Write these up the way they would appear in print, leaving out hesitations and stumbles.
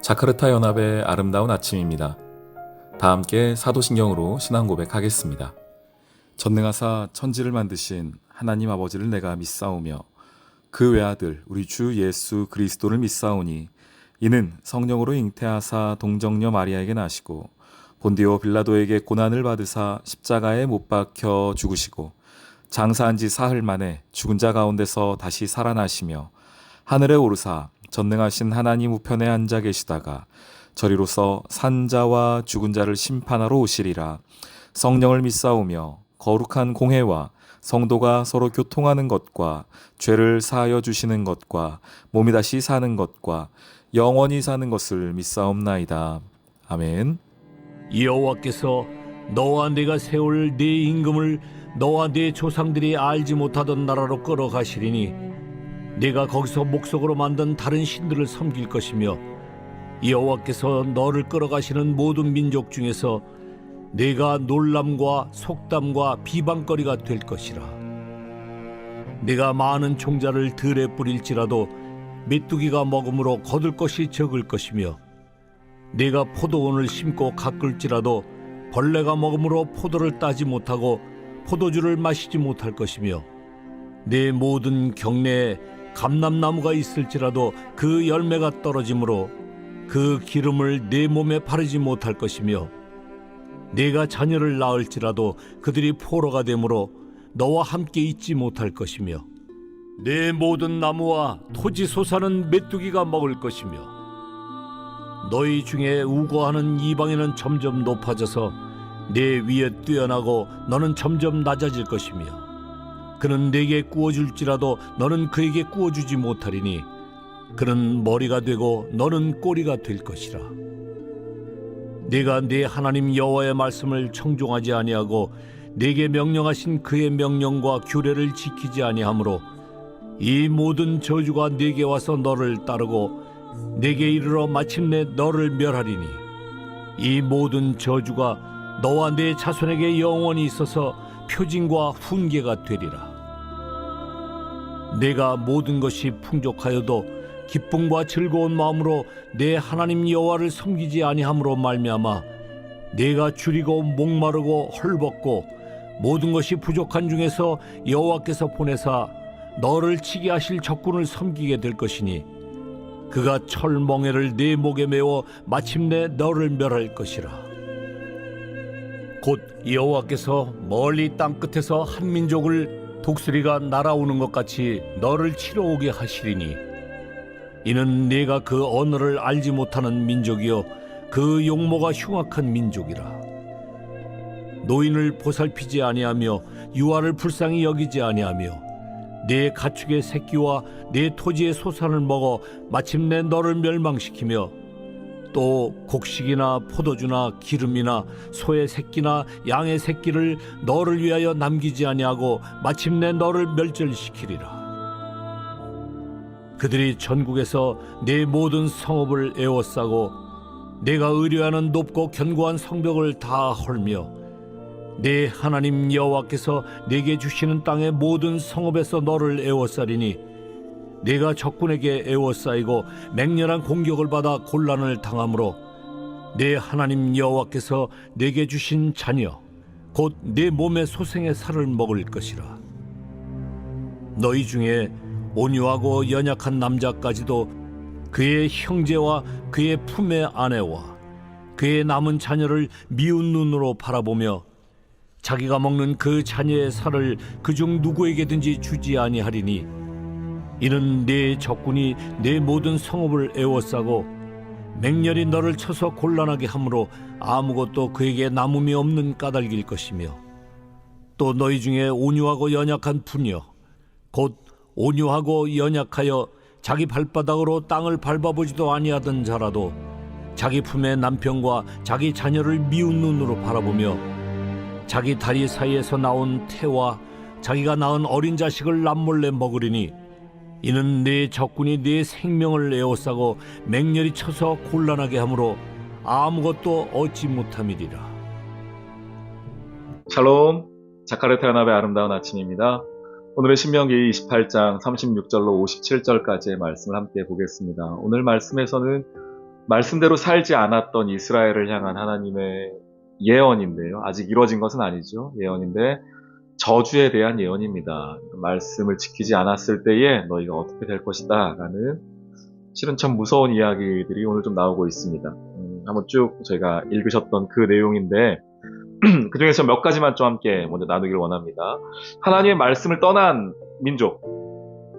자카르타 연합의 아름다운 아침입니다. 다 함께 사도신경으로 신앙 고백하겠습니다. 전능하사 천지를 만드신 하나님 아버지를 내가 믿사오며 그 외아들 우리 주 예수 그리스도를 믿사오니 이는 성령으로 잉태하사 동정녀 마리아에게 나시고 본디오 빌라도에게 고난을 받으사 십자가에 못 박혀 죽으시고 장사한 지 사흘 만에 죽은 자 가운데서 다시 살아나시며 하늘에 오르사 전능하신 하나님 우편에 앉아 계시다가 저리로서 산자와 죽은 자를 심판하러 오시리라. 성령을 믿사오며 거룩한 공회와 성도가 서로 교통하는 것과 죄를 사하여 주시는 것과 몸이 다시 사는 것과 영원히 사는 것을 믿사옵나이다. 아멘. 여호와께서 너와 내가 세울 네 임금을 너와 네 조상들이 알지 못하던 나라로 끌어가시리니 네가 거기서 목석으로 만든 다른 신들을 섬길 것이며 여호와께서 너를 끌어가시는 모든 민족 중에서 네가 놀람과 속담과 비방거리가 될 것이라. 네가 많은 종자를 들에 뿌릴지라도 메뚜기가 먹음으로 거둘 것이 적을 것이며 네가 포도원을 심고 가꿀지라도 벌레가 먹음으로 포도를 따지 못하고 포도주를 마시지 못할 것이며 네 모든 경내에 감람나무가 있을지라도 그 열매가 떨어지므로 그 기름을 네 몸에 바르지 못할 것이며 네가 자녀를 낳을지라도 그들이 포로가 되므로 너와 함께 있지 못할 것이며 네 모든 나무와 토지 소사는 메뚜기가 먹을 것이며 너희 중에 우고하는 이방인은 점점 높아져서 네 위에 뛰어나고 너는 점점 낮아질 것이며 그는 네게 구워줄지라도 너는 그에게 구워주지 못하리니 그는 머리가 되고 너는 꼬리가 될 것이라. 네가 네 하나님 여호와의 말씀을 청종하지 아니하고 네게 명령하신 그의 명령과 규례를 지키지 아니하므로 이 모든 저주가 네게 와서 너를 따르고 네게 이르러 마침내 너를 멸하리니 이 모든 저주가 너와 네 자손에게 영원히 있어서 표징과 훈계가 되리라. 내가 모든 것이 풍족하여도 기쁨과 즐거운 마음으로 내 하나님 여호와를 섬기지 아니함으로 말미암아 내가 줄이고 목마르고 헐벗고 모든 것이 부족한 중에서 여호와께서 보내사 너를 치게 하실 적군을 섬기게 될 것이니 그가 철멍에를 네 목에 메워 마침내 너를 멸할 것이라. 곧 여호와께서 멀리 땅끝에서 한 민족을 독수리가 날아오는 것 같이 너를 치러 오게 하시리니 이는 네가 그 언어를 알지 못하는 민족이요 그 용모가 흉악한 민족이라. 노인을 보살피지 아니하며 유아를 불쌍히 여기지 아니하며 네 가축의 새끼와 네 토지의 소산을 먹어 마침내 너를 멸망시키며 또 곡식이나 포도주나 기름이나 소의 새끼나 양의 새끼를 너를 위하여 남기지 아니하고 마침내 너를 멸절시키리라. 그들이 전국에서 네 모든 성읍을 에워싸고 내가 의뢰하는 높고 견고한 성벽을 다 헐며 네 하나님 여호와께서 내게 주시는 땅의 모든 성읍에서 너를 에워싸리니 네가 적군에게 에워싸이고 맹렬한 공격을 받아 곤란을 당하므로 네 하나님 여호와께서 내게 주신 자녀 곧 네 몸의 소생의 살을 먹을 것이라. 너희 중에 온유하고 연약한 남자까지도 그의 형제와 그의 품의 아내와 그의 남은 자녀를 미운 눈으로 바라보며 자기가 먹는 그 자녀의 살을 그중 누구에게든지 주지 아니하리니 이는 네 적군이 네 모든 성읍을 에워싸고 맹렬히 너를 쳐서 곤란하게 하므로 아무것도 그에게 남음이 없는 까닭일 것이며 또 너희 중에 온유하고 연약한 분이여 곧 온유하고 연약하여 자기 발바닥으로 땅을 밟아보지도 아니하던 자라도 자기 품의 남편과 자기 자녀를 미운 눈으로 바라보며 자기 다리 사이에서 나온 태와 자기가 낳은 어린 자식을 남몰래 먹으리니 이는 네 적군이 네 생명을 에워싸고 맹렬히 쳐서 곤란하게 하므로 아무것도 얻지 못함이리라. 샬롬, 자카르타 연합의 아름다운 아침입니다. 오늘은 신명기 28장 36절로 57절까지의 말씀을 함께 보겠습니다. 오늘 말씀에서는 말씀대로 살지 않았던 이스라엘을 향한 하나님의 예언인데요. 아직 이루어진 것은 아니죠. 예언인데 저주에 대한 예언입니다. 말씀을 지키지 않았을 때에 너희가 어떻게 될 것이다 라는 실은 참 무서운 이야기들이 오늘 좀 나오고 있습니다. 한번 쭉 저희가 읽으셨던 그 내용인데 그 중에서 몇 가지만 좀 함께 먼저 나누기를 원합니다. 하나님의 말씀을 떠난 민족,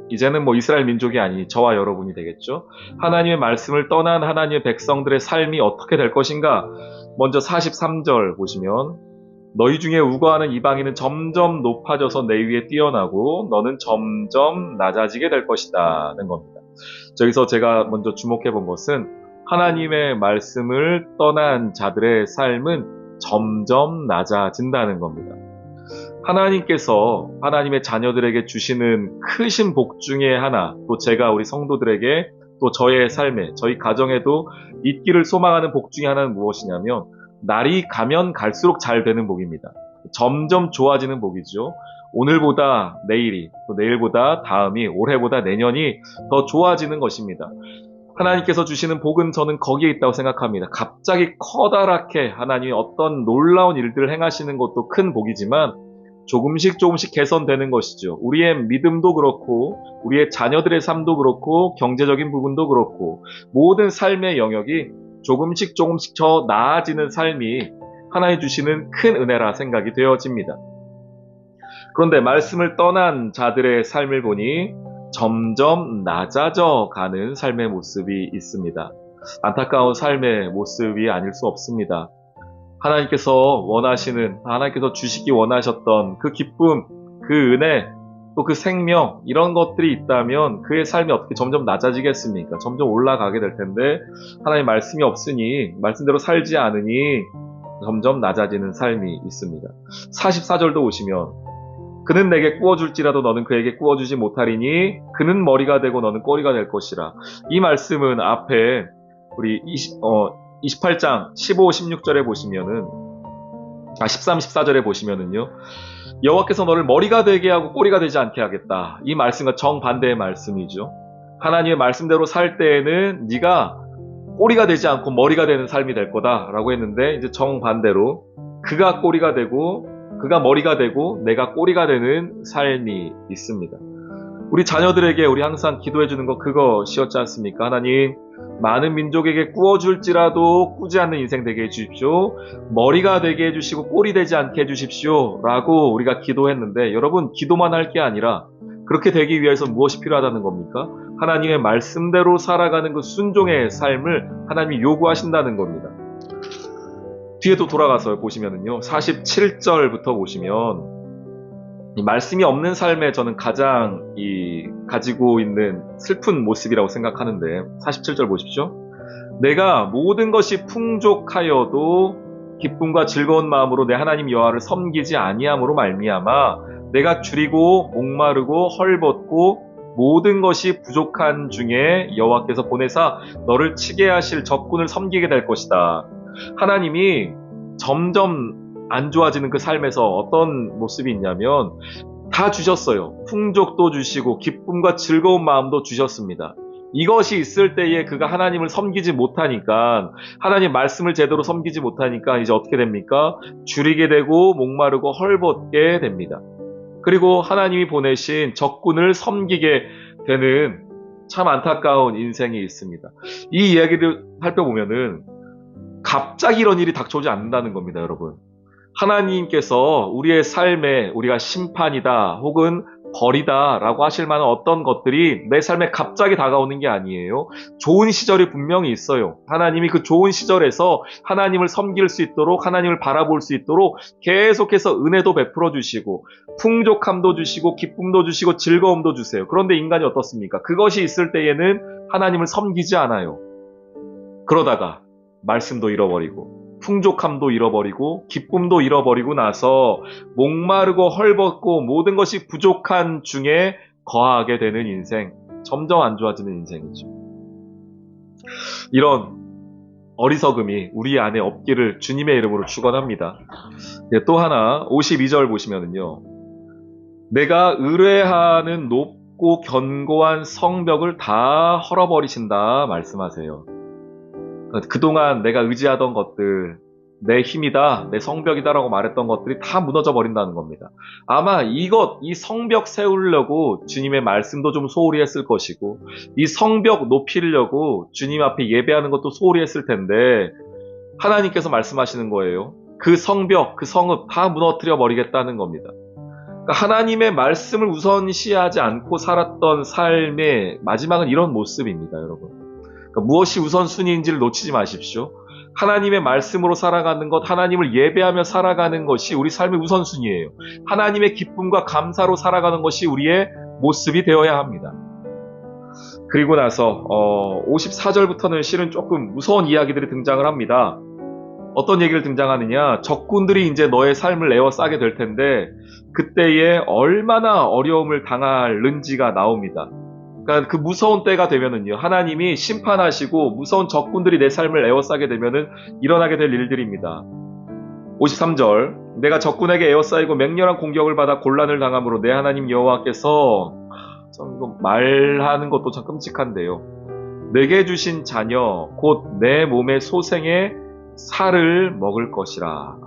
이제는 뭐 이스라엘 민족이 아니 저와 여러분이 되겠죠. 하나님의 말씀을 떠난 하나님의 백성들의 삶이 어떻게 될 것인가. 먼저 43절 보시면 너희 중에 우거하는 이방인은 점점 높아져서 내 위에 뛰어나고 너는 점점 낮아지게 될 것이다는 겁니다. 저기서 제가 먼저 주목해 본 것은 하나님의 말씀을 떠난 자들의 삶은 점점 낮아진다는 겁니다. 하나님께서 하나님의 자녀들에게 주시는 크신 복 중에 하나, 또 제가 우리 성도들에게 또 저의 삶에, 저희 가정에도 있기를 소망하는 복 중에 하나는 무엇이냐면 날이 가면 갈수록 잘 되는 복입니다. 점점 좋아지는 복이죠. 오늘보다 내일이, 또 내일보다 다음이, 올해보다 내년이 더 좋아지는 것입니다. 하나님께서 주시는 복은 저는 거기에 있다고 생각합니다. 갑자기 커다랗게 하나님이 어떤 놀라운 일들을 행하시는 것도 큰 복이지만 조금씩 조금씩 개선되는 것이죠. 우리의 믿음도 그렇고 우리의 자녀들의 삶도 그렇고 경제적인 부분도 그렇고 모든 삶의 영역이 조금씩 조금씩 더 나아지는 삶이 하나님 주시는 큰 은혜라 생각이 되어집니다. 그런데 말씀을 떠난 자들의 삶을 보니 점점 낮아져 가는 삶의 모습이 있습니다. 안타까운 삶의 모습이 아닐 수 없습니다. 하나님께서 원하시는, 하나님께서 주시기 원하셨던 그 기쁨, 그 은혜, 또 그 생명, 이런 것들이 있다면 그의 삶이 어떻게 점점 낮아지겠습니까? 점점 올라가게 될 텐데 하나님 말씀이 없으니, 말씀대로 살지 않으니 점점 낮아지는 삶이 있습니다. 44절도 보시면 그는 내게 구워줄지라도 너는 그에게 구워주지 못하리니 그는 머리가 되고 너는 꼬리가 될 것이라. 이 말씀은 앞에 우리 28장 15, 16절에 보시면은 13, 14절에 보시면은요. 여호와께서 너를 머리가 되게 하고 꼬리가 되지 않게 하겠다. 이 말씀과 정반대의 말씀이죠. 하나님의 말씀대로 살 때에는 네가 꼬리가 되지 않고 머리가 되는 삶이 될 거다라고 했는데 이제 정반대로 그가 꼬리가 되고 그가 머리가 되고 내가 꼬리가 되는 삶이 있습니다. 우리 자녀들에게 우리 항상 기도해 주는 거 그것이었지 않습니까? 하나님 많은 민족에게 구워줄지라도 꾸지 않는 인생 되게 해주십시오. 머리가 되게 해주시고 꼬리 되지 않게 해주십시오 라고 우리가 기도했는데 여러분 기도만 할 게 아니라 그렇게 되기 위해서 무엇이 필요하다는 겁니까? 하나님의 말씀대로 살아가는 그 순종의 삶을 하나님이 요구하신다는 겁니다. 뒤에도 돌아가서 보시면은요 47절부터 보시면 이 말씀이 없는 삶에 저는 가장 가지고 있는 슬픈 모습이라고 생각하는데 47절 보십시오. 내가 모든 것이 풍족하여도 기쁨과 즐거운 마음으로 내 하나님 여호와를 섬기지 아니함으로 말미암아 내가 줄이고 목마르고 헐벗고 모든 것이 부족한 중에 여호와께서 보내사 너를 치게 하실 적군을 섬기게 될 것이다. 하나님이 점점 안 좋아지는 그 삶에서 어떤 모습이 있냐면 다 주셨어요. 풍족도 주시고 기쁨과 즐거운 마음도 주셨습니다. 이것이 있을 때에 그가 하나님을 섬기지 못하니까 하나님 말씀을 제대로 섬기지 못하니까 이제 어떻게 됩니까? 줄이게 되고 목마르고 헐벗게 됩니다. 그리고 하나님이 보내신 적군을 섬기게 되는 참 안타까운 인생이 있습니다. 이 이야기를 살펴보면은 갑자기 이런 일이 닥쳐오지 않는다는 겁니다, 여러분. 하나님께서 우리의 삶에 우리가 심판이다 혹은 벌이다 라고 하실 만한 어떤 것들이 내 삶에 갑자기 다가오는 게 아니에요. 좋은 시절이 분명히 있어요. 하나님이 그 좋은 시절에서 하나님을 섬길 수 있도록 하나님을 바라볼 수 있도록 계속해서 은혜도 베풀어 주시고 풍족함도 주시고 기쁨도 주시고 즐거움도 주세요. 그런데 인간이 어떻습니까? 그것이 있을 때에는 하나님을 섬기지 않아요. 그러다가 말씀도 잃어버리고 풍족함도 잃어버리고 기쁨도 잃어버리고 나서 목마르고 헐벗고 모든 것이 부족한 중에 거하게 되는 인생, 점점 안 좋아지는 인생이죠. 이런 어리석음이 우리 안에 없기를 주님의 이름으로 축원합니다. 또 하나 52절 보시면은요. 내가 의뢰하는 높고 견고한 성벽을 다 헐어버리신다 말씀하세요. 그동안 내가 의지하던 것들, 내 힘이다, 내 성벽이다라고 말했던 것들이 다 무너져 버린다는 겁니다. 아마 이 성벽 세우려고 주님의 말씀도 좀 소홀히 했을 것이고, 이 성벽 높이려고 주님 앞에 예배하는 것도 소홀히 했을 텐데, 하나님께서 말씀하시는 거예요. 그 성벽, 그 성읍 다 무너뜨려 버리겠다는 겁니다. 그러니까 하나님의 말씀을 우선시하지 않고 살았던 삶의 마지막은 이런 모습입니다, 여러분. 그러니까 무엇이 우선순위인지를 놓치지 마십시오. 하나님의 말씀으로 살아가는 것, 하나님을 예배하며 살아가는 것이 우리 삶의 우선순위예요. 하나님의 기쁨과 감사로 살아가는 것이 우리의 모습이 되어야 합니다. 그리고 나서 54절부터는 실은 조금 무서운 이야기들이 등장을 합니다. 어떤 얘기를 등장하느냐, 적군들이 이제 너의 삶을 에워싸게 될 텐데 그때에 얼마나 어려움을 당할는지가 나옵니다. 그러니까 그 무서운 때가 되면은요, 하나님이 심판하시고 무서운 적군들이 내 삶을 에워싸게 되면은 일어나게 될 일들입니다. 53절, 내가 적군에게 에워싸이고 맹렬한 공격을 받아 곤란을 당함으로 내 하나님 여호와께서, 참 이거 말하는 것도 참 끔찍한데요, 내게 주신 자녀 곧 내 몸의 소생의 살을 먹을 것이라.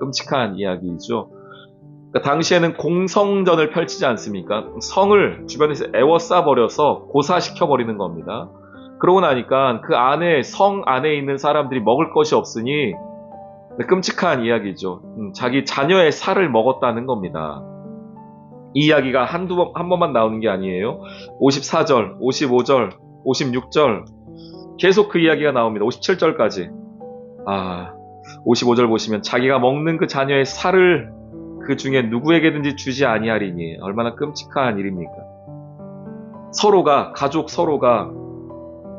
끔찍한 이야기죠. 그러니까 당시에는 공성전을 펼치지 않습니까? 성을 주변에서 에워싸 버려서 고사시켜 버리는 겁니다. 그러고 나니까 그 안에, 성 안에 있는 사람들이 먹을 것이 없으니 끔찍한 이야기죠. 자기 자녀의 살을 먹었다는 겁니다. 이 이야기가 한 번만 나오는 게 아니에요. 54절, 55절, 56절 계속 그 이야기가 나옵니다. 57절까지. 55절 보시면 자기가 먹는 그 자녀의 살을 그 중에 누구에게든지 주지 아니하리니. 얼마나 끔찍한 일입니까? 가족 서로가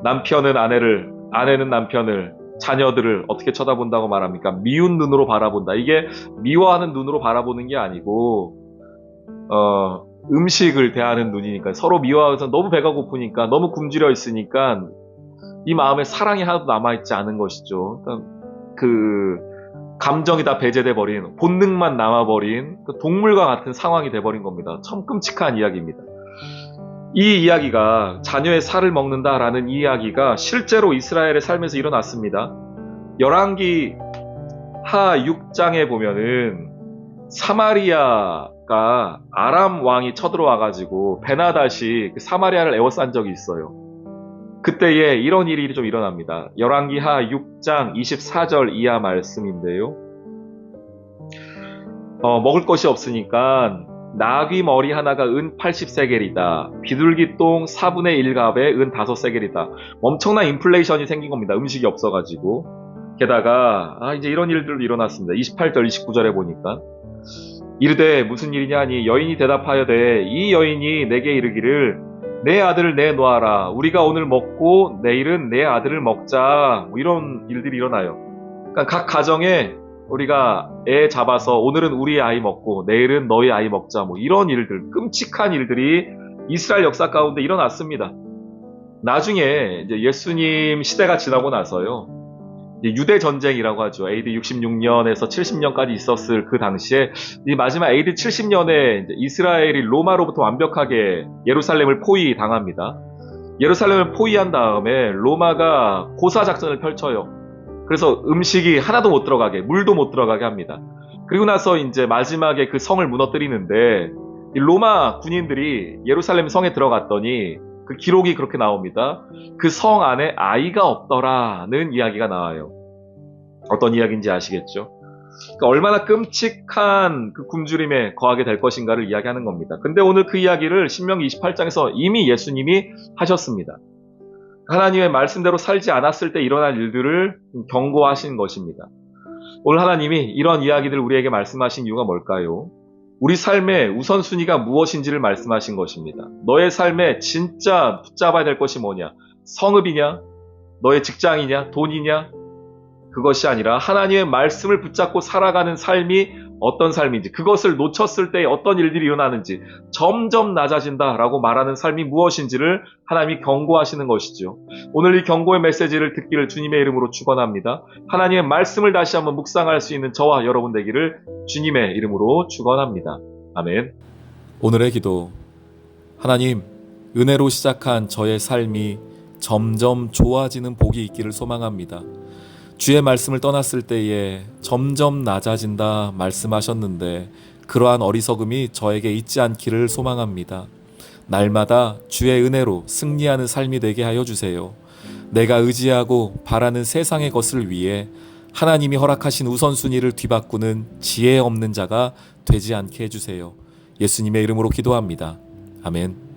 남편은 아내를, 아내는 남편을, 자녀들을 어떻게 쳐다본다고 말합니까? 미운 눈으로 바라본다. 이게 미워하는 눈으로 바라보는 게 아니고 음식을 대하는 눈이니까, 서로 미워해서 너무 배가 고프니까, 너무 굶주려 있으니까 이 마음에 사랑이 하나도 남아있지 않은 것이죠. 그러니까 그 감정이 다 배제돼 버린, 본능만 남아버린 동물과 같은 상황이 돼버린 겁니다. 참 끔찍한 이야기입니다. 이 이야기가, 자녀의 살을 먹는다라는 이 이야기가 실제로 이스라엘의 삶에서 일어났습니다. 열왕기 하 6장에 보면은 사마리아가 아람 왕이 쳐들어와가지고 베나닷이 그 사마리아를 에워싼 적이 있어요. 그때에 이런 일이 좀 일어납니다. 열왕기 하 6장 24절 이하 말씀인데요. 먹을 것이 없으니까 나귀 머리 하나가 은 80세겔이다. 비둘기 똥 4분의 1갑에 은 5세겔이다. 엄청난 인플레이션이 생긴 겁니다. 음식이 없어가지고. 게다가 이제 이런 일들도 일어났습니다. 28절 29절에 보니까 이르되 무슨 일이냐 하니 여인이 대답하여되 이 여인이 내게 이르기를 내 아들을 내놓아라. 우리가 오늘 먹고 내일은 내 아들을 먹자. 이런 일들이 일어나요. 그러니까 각 가정에 우리가 애 잡아서 오늘은 우리 아이 먹고 내일은 너희 아이 먹자. 이런 일들, 끔찍한 일들이 이스라엘 역사 가운데 일어났습니다. 나중에 이제 예수님 시대가 지나고 나서요, 유대 전쟁이라고 하죠. AD 66년에서 70년까지 있었을 그 당시에, 이 마지막 AD 70년에 이스라엘이 로마로부터 완벽하게 예루살렘을 포위당합니다. 예루살렘을 포위한 다음에 로마가 고사 작전을 펼쳐요. 그래서 음식이 하나도 못 들어가게, 물도 못 들어가게 합니다. 그리고 나서 이제 마지막에 그 성을 무너뜨리는데, 이 로마 군인들이 예루살렘 성에 들어갔더니 그 기록이 그렇게 나옵니다. 그 성 안에 아이가 없더라는 이야기가 나와요. 어떤 이야기인지 아시겠죠? 그러니까 얼마나 끔찍한 그 굶주림에 거하게 될 것인가를 이야기하는 겁니다. 근데 오늘 그 이야기를 신명기 28장에서 이미 예수님이 하셨습니다. 하나님의 말씀대로 살지 않았을 때 일어날 일들을 경고하신 것입니다. 오늘 하나님이 이런 이야기들을 우리에게 말씀하신 이유가 뭘까요? 우리 삶의 우선순위가 무엇인지를 말씀하신 것입니다. 너의 삶에 진짜 붙잡아야 될 것이 뭐냐? 성읍이냐? 너의 직장이냐? 돈이냐? 그것이 아니라 하나님의 말씀을 붙잡고 살아가는 삶이 어떤 삶인지, 그것을 놓쳤을 때 어떤 일들이 일어나는지, 점점 낮아진다라고 말하는 삶이 무엇인지를 하나님이 경고하시는 것이죠. 오늘 이 경고의 메시지를 듣기를 주님의 이름으로 축원합니다. 하나님의 말씀을 다시 한번 묵상할 수 있는 저와 여러분 되기를 주님의 이름으로 축원합니다. 아멘. 오늘의 기도. 하나님, 은혜로 시작한 저의 삶이 점점 좋아지는 복이 있기를 소망합니다. 주의 말씀을 떠났을 때에 점점 낮아진다 말씀하셨는데 그러한 어리석음이 저에게 있지 않기를 소망합니다. 날마다 주의 은혜로 승리하는 삶이 되게 하여 주세요. 내가 의지하고 바라는 세상의 것을 위해 하나님이 허락하신 우선순위를 뒤바꾸는 지혜 없는 자가 되지 않게 해주세요. 예수님의 이름으로 기도합니다. 아멘.